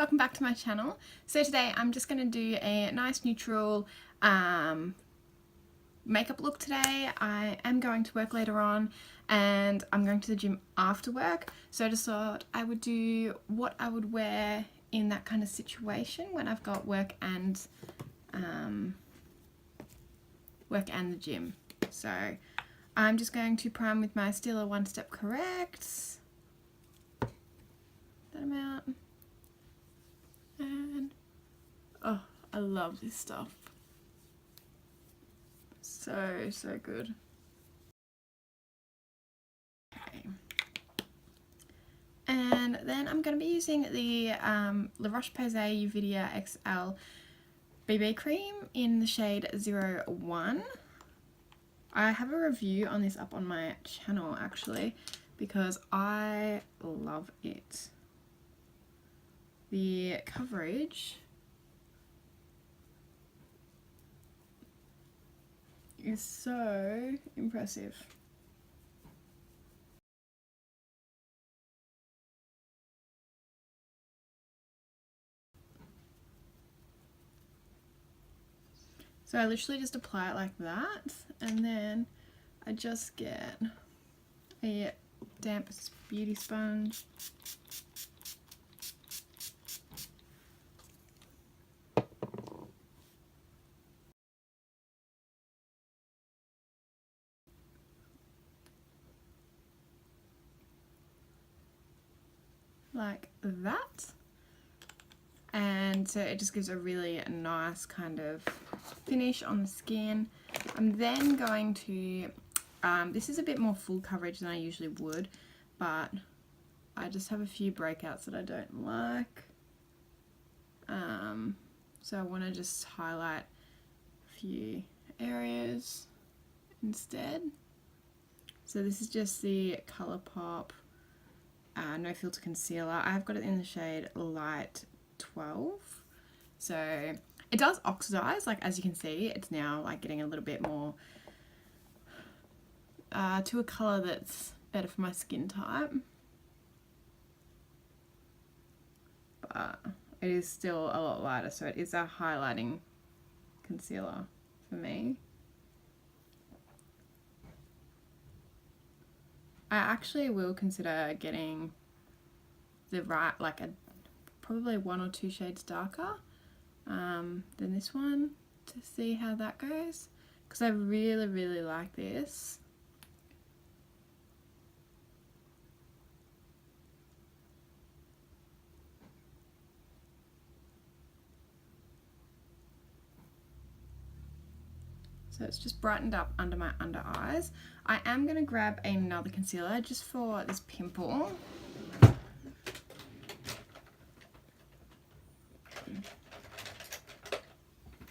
welcome back to my channel. So today I'm just going to do a nice neutral makeup look today. I am going to work later on and I'm going to the gym after work, so I just thought I would do what I would wear in that kind of situation when I've got work and the gym. So I'm just going to prime with my Stila One Step Correct. That amount. And oh, I love this stuff. So good. Okay. And then I'm going to be using the La Roche-Posay Uvidia XL BB cream in the shade 01. I have a review on this up on my channel actually because I love it. The coverage is so impressive. So I literally just apply it like that, and then I just get a damp beauty sponge. Like that. And so it just gives a really nice kind of finish on the skin. I'm then going to, this is a bit more full coverage than I usually would, but I just have a few breakouts that I don't like. So I want to just highlight a few areas instead. So this is just the Colourpop No Filter Concealer. I've got it in the shade Light 12. So it does oxidize, like as you can see, it's now like getting a little bit more to a colour that's better for my skin type. But it is still a lot lighter, so it is a highlighting concealer for me. I actually will consider getting the right, like probably 1 or 2 shades darker than this one to see how that goes, because I really like this. So it's just brightened up under my under eyes. I am going to grab another concealer just for this pimple.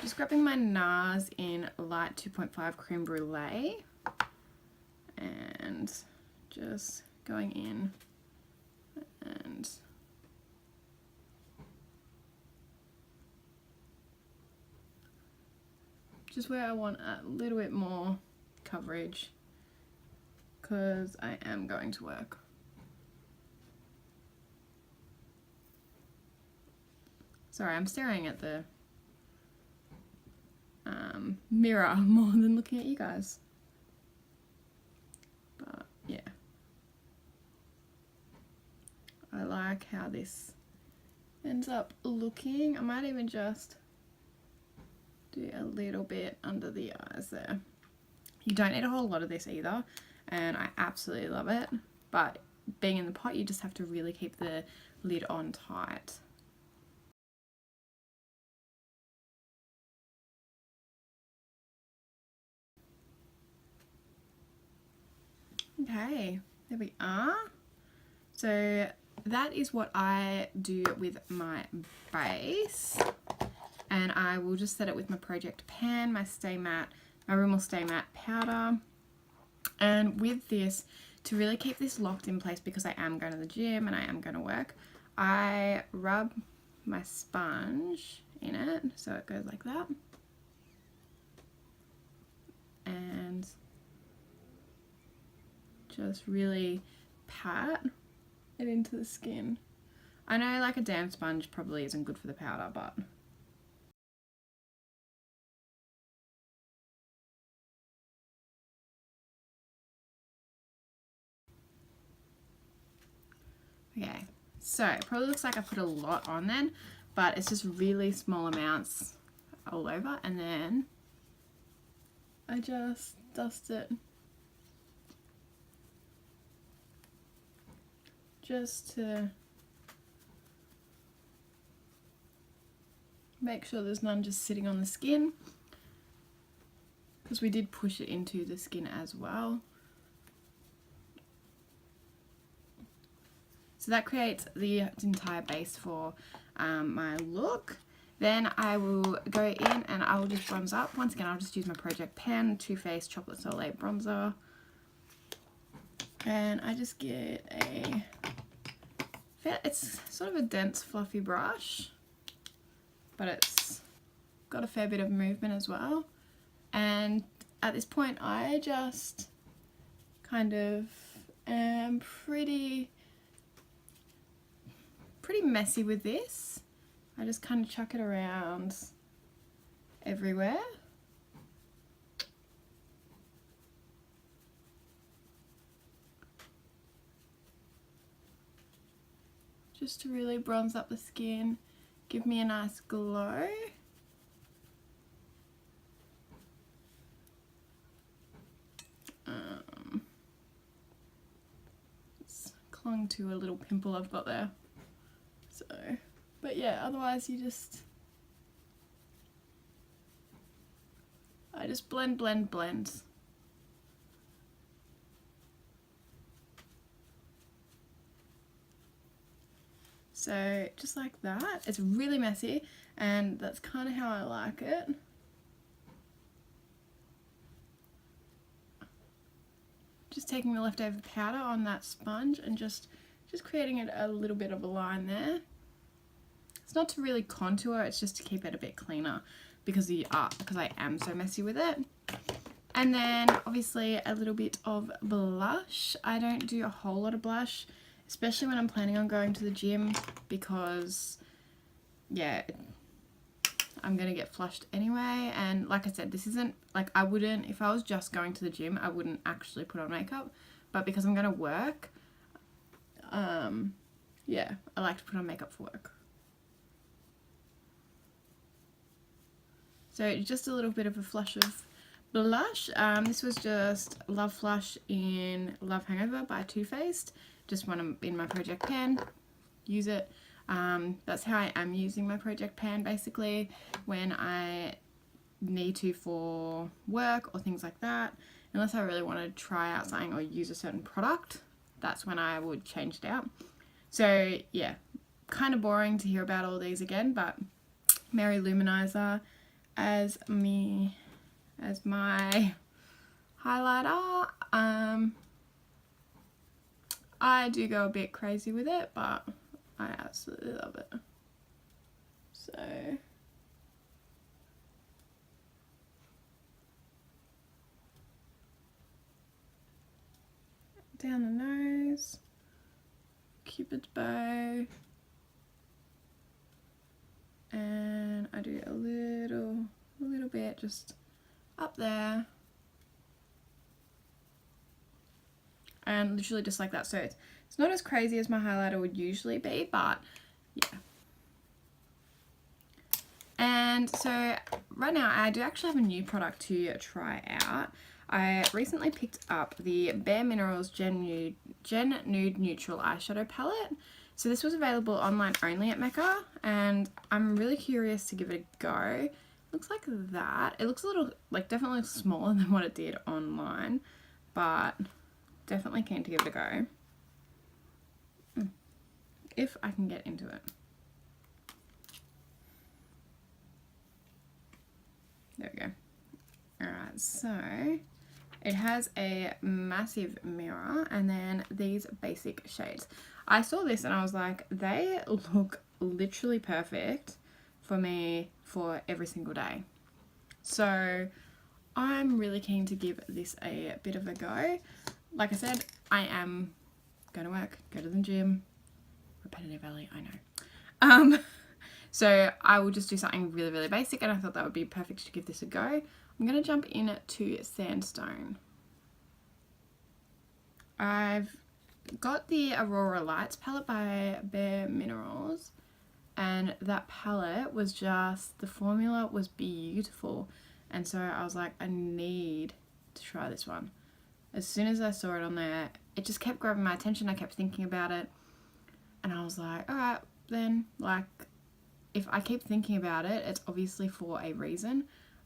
Just grabbing my NARS in Light 2.5 Creme Brulee and just going in and just where I want a little bit more coverage because I am going to work. Sorry, I'm staring at the mirror more than looking at you guys. But yeah, I like how this ends up looking. I might even just do a little bit under the eyes there. You don't need a whole lot of this either, and I absolutely love it, but being in the pot you just have to really keep the lid on tight. Okay, there we are. So that is what I do with my base, and I will just set it with my Project Pan, my Stay Matte, my Rimmel Stay Matte powder. And with this, to really keep this locked in place, because I am going to the gym and I am going to work, I rub my sponge in it so it goes like that, and just really pat it into the skin. I know like a damp sponge probably isn't good for the powder, but okay, so it probably looks like I put a lot on then, but it's just really small amounts all over, and then I just dust it just to make sure there's none just sitting on the skin, because we did push it into the skin as well. So that creates the entire base for my look. Then I will go in and I will just bronze up. Once again, I'll just use my Project Pan Too Faced Chocolate Soleil Bronzer. And I just get it's sort of a dense fluffy brush, but it's got a fair bit of movement as well. And at this point I just kind of am pretty messy with this. I just kind of chuck it around everywhere. Just to really bronze up the skin, give me a nice glow. It's clung to a little pimple I've got there. So, but yeah, otherwise I just blend, blend, blend. So just like that. It's really messy, and that's kind of how I like it. Just taking the leftover powder on that sponge and just creating it a little bit of a line there. It's not to really contour, it's just to keep it a bit cleaner because I am so messy with it. And then obviously a little bit of blush. I don't do a whole lot of blush, especially when I'm planning on going to the gym, because yeah, I'm gonna get flushed anyway. And like I said, this isn't like, I wouldn't, if I was just going to the gym, I wouldn't actually put on makeup, but because I'm gonna work, yeah, I like to put on makeup for work. So just a little bit of a flush of blush. This was just Love Flush in Love Hangover by Too Faced. Just when I'm in my Project Pan, use it. That's how I am using my Project Pan basically, when I need to for work or things like that. Unless I really want to try out something or use a certain product, that's when I would change it out. So yeah, kind of boring to hear about all these again, but Mary Luminizer as my highlighter. I do go a bit crazy with it, but I absolutely love it. So down the nose, Cupid's bow, and I do a little bit just up there, and literally just like that. So it's not as crazy as my highlighter would usually be, but yeah. And so right now I do actually have a new product to try out. I recently picked up the Bare Minerals Gen Nude Neutral Eyeshadow Palette. So this was available online only at Mecca, and I'm really curious to give it a go. Looks like that. It looks a little, like, definitely smaller than what it did online, but definitely keen to give it a go. If I can get into it. There we go. Alright, so it has a massive mirror and then these basic shades. I saw this and I was like, they look literally perfect for me for every single day. So I'm really keen to give this a bit of a go. Like I said, I am going to work, go to the gym, repetitive, Ellie, I know. So I will just do something really, really basic, and I thought that would be perfect to give this a go. I'm going to jump in to Sandstone. I've got the Aurora Lights palette by Bare Minerals, and that palette was just, the formula was beautiful, and so I was like, I need to try this one. As soon as I saw it on there, it just kept grabbing my attention. I kept thinking about it, and I was like, alright then, like, if I keep thinking about it, it's obviously for a reason.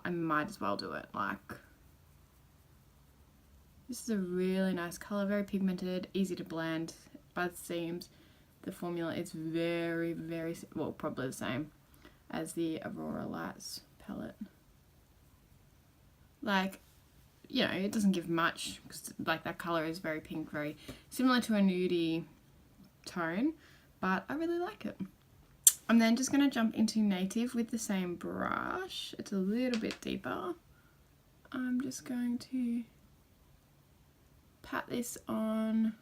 I might as well do it. Like, this is a really nice colour, very pigmented, easy to blend by the seams. The formula is very, very, well, probably the same as the Aurora Lights palette. Like, you know, it doesn't give much, because like that colour is very pink, very similar to a nudie tone, but I really like it. I'm then just going to jump into Native with the same brush. It's a little bit deeper. I'm just going to pat this on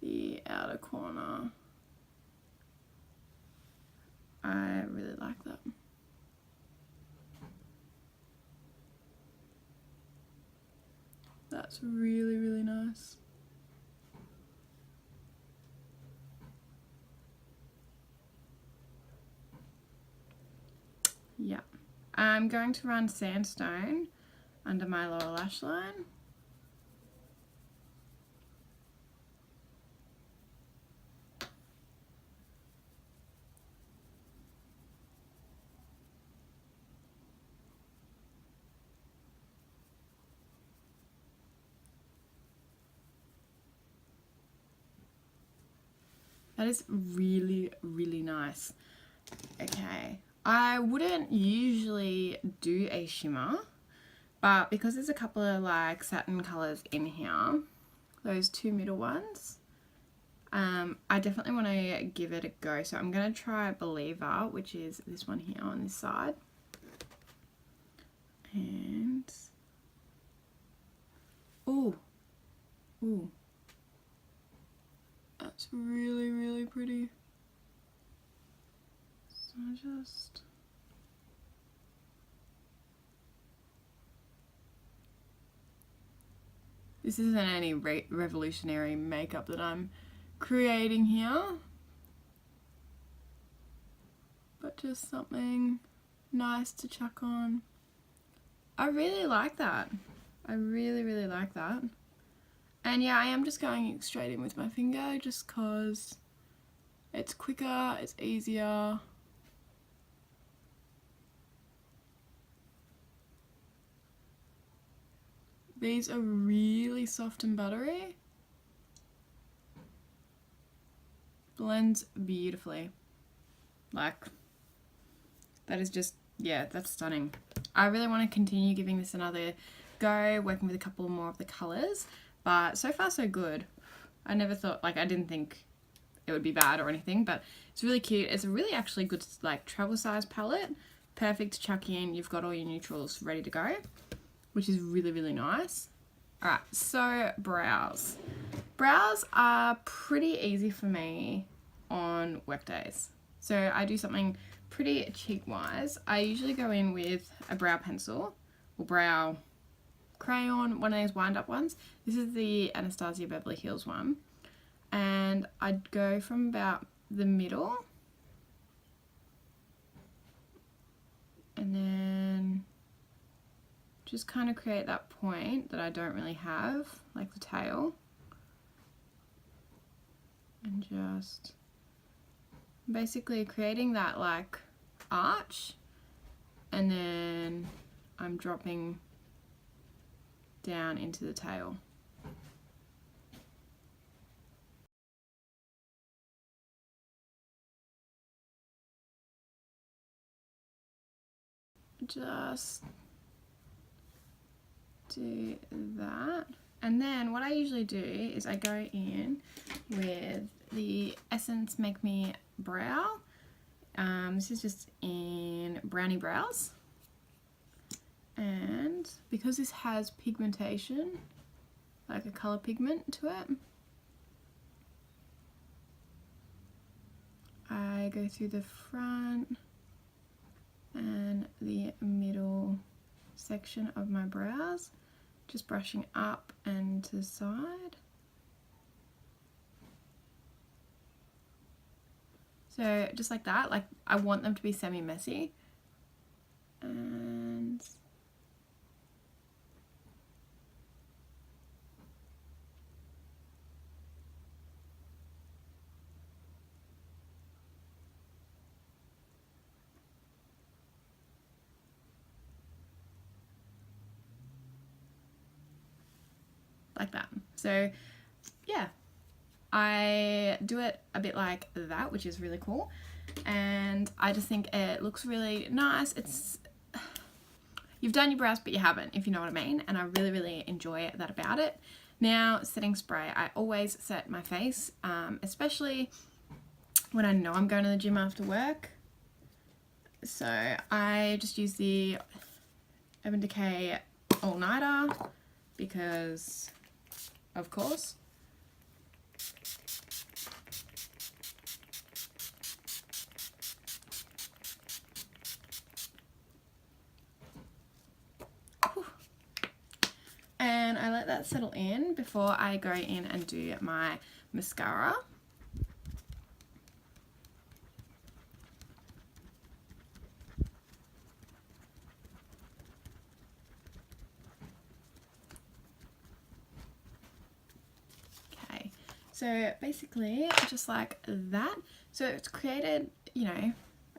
the outer corner. I really like that. That's really, really nice. Yeah. I'm going to run Sandstone under my lower lash line. That is really, really nice. Okay. I wouldn't usually do a shimmer, but because there's a couple of like satin colours in here, those two middle ones, I definitely want to give it a go. So I'm going to try Believer, which is this one here on this side. And, ooh, that's really, really pretty. So just, this isn't any revolutionary makeup that I'm creating here, but just something nice to chuck on. I really like that. I really, really like that. And yeah, I am just going straight in with my finger just because it's quicker, it's easier. These are really soft and buttery. Blends beautifully. Like, that is just, yeah, that's stunning. I really want to continue giving this another go, working with a couple more of the colours, but so far so good. I never thought, like, I didn't think it would be bad or anything, but it's really cute. It's a really actually good, like, travel size palette. Perfect to chuck in. You've got all your neutrals ready to go, which is really, really nice. Alright, so brows. Brows are pretty easy for me on work days. So I do something pretty cheek-wise. I usually go in with a brow pencil or brow crayon, one of those wind-up ones. This is the Anastasia Beverly Hills one. And I'd go from about the middle. And then just kind of create that point that I don't really have, like the tail. And just basically creating that like arch, and then I'm dropping down into the tail. Just do that. And then what I usually do is I go in with the Essence Make Me Brow. This is just in Brownie Brows. And because this has pigmentation, like a colour pigment to it, I go through the front and the middle section of my brows, just brushing up and to the side. So just like that, like I want them to be semi-messy. And like that. So yeah, I do it a bit like that, which is really cool. And I just think it looks really nice. It's, you've done your brows, but you haven't, if you know what I mean. And I really, really enjoy that about it. Now, setting spray. I always set my face, especially when I know I'm going to the gym after work. So I just use the Urban Decay All Nighter because, of course. And I let that settle in before I go in and do my mascara. Okay, so basically just like that. So it's created, you know,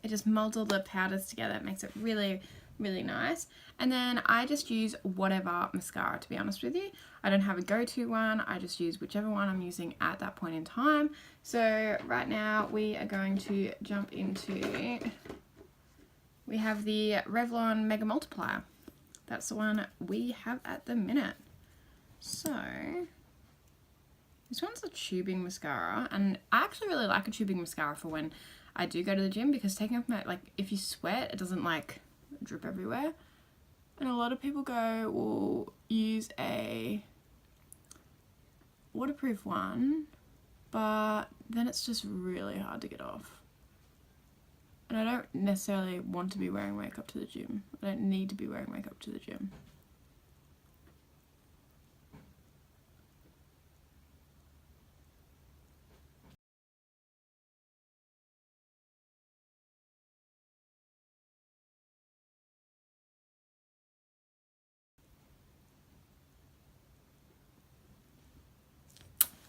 it just molds all the powders together. It makes it really, really nice. And then I just use whatever mascara, to be honest with you. I don't have a go-to one. I just use whichever one I'm using at that point in time. So right now we are going to jump into, we have the Revlon Mega Multiplier. That's the one we have at the minute. So this one's a tubing mascara, and I actually really like a tubing mascara for when I do go to the gym, because taking off my, like, if you sweat, it doesn't like drip everywhere. And a lot of people go, will use a waterproof one, but then it's just really hard to get off. And I don't necessarily want to be wearing makeup to the gym. I don't need to be wearing makeup to the gym.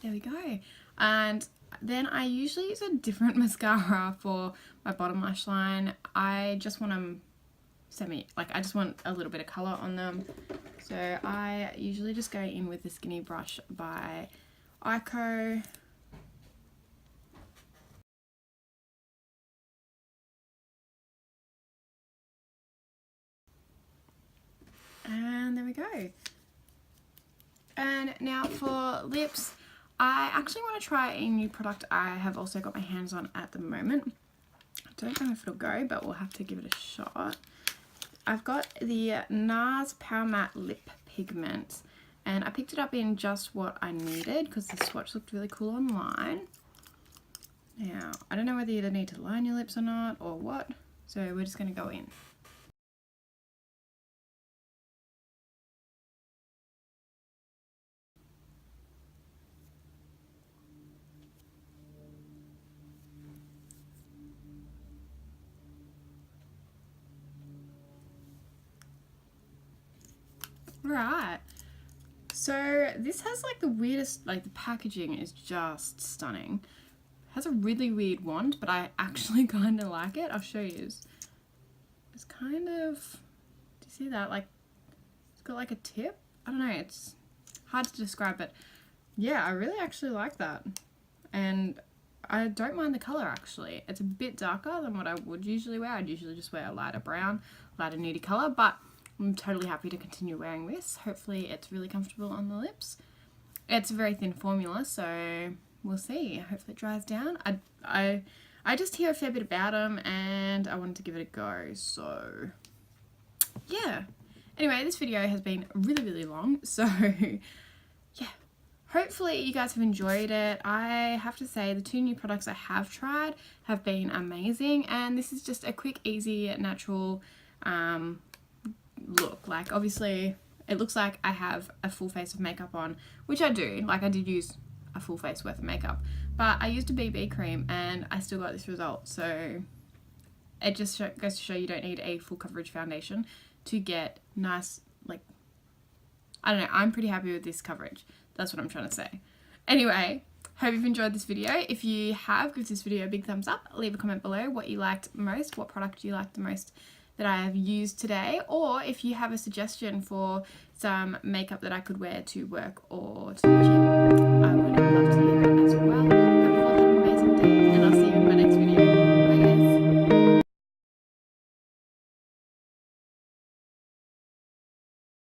There we go. And then I usually use a different mascara for my bottom lash line. I just want them I just want a little bit of colour on them. So I usually just go in with the Skinny Brush by Ico. And there we go. And now for lips, I actually want to try a new product I have also got my hands on at the moment. I don't know if it'll go, but we'll have to give it a shot. I've got the NARS Power Matte Lip Pigment, and I picked it up in just what I needed because the swatch looked really cool online. Now, I don't know whether you need to line your lips or not or what, so we're just going to go in. Right, so this has like the weirdest, like the packaging is just stunning. It has a really weird wand, but I actually kind of like it. I'll show you. It's kind of, do you see that? Like, it's got like a tip. I don't know, it's hard to describe, but yeah, I really actually like that. And I don't mind the color actually. It's a bit darker than what I would usually wear. I'd usually just wear a lighter brown, lighter nudie color, but I'm totally happy to continue wearing this. Hopefully it's really comfortable on the lips. It's a very thin formula, so we'll see. Hopefully it dries down. I just hear a fair bit about them and I wanted to give it a go, so yeah. Anyway, this video has been really, really long, so yeah. hopefully you guys have enjoyed it. I have to say the 2 new products I have tried have been amazing, and this is just a quick, easy, natural look. Like, obviously it looks like I have a full face of makeup on, which I do. Like, I did use a full face worth of makeup, but I used a BB cream and I still got this result. So it just goes to show you don't need a full coverage foundation to get nice, like, I don't know, I'm pretty happy with this coverage. That's what I'm trying to say. Anyway, hope you've enjoyed this video. If you have, give this video a big thumbs up. Leave a comment below what you liked most, what product you liked the most that I have used today, or if you have a suggestion for some makeup that I could wear to work or to the gym, I would love to hear that as well.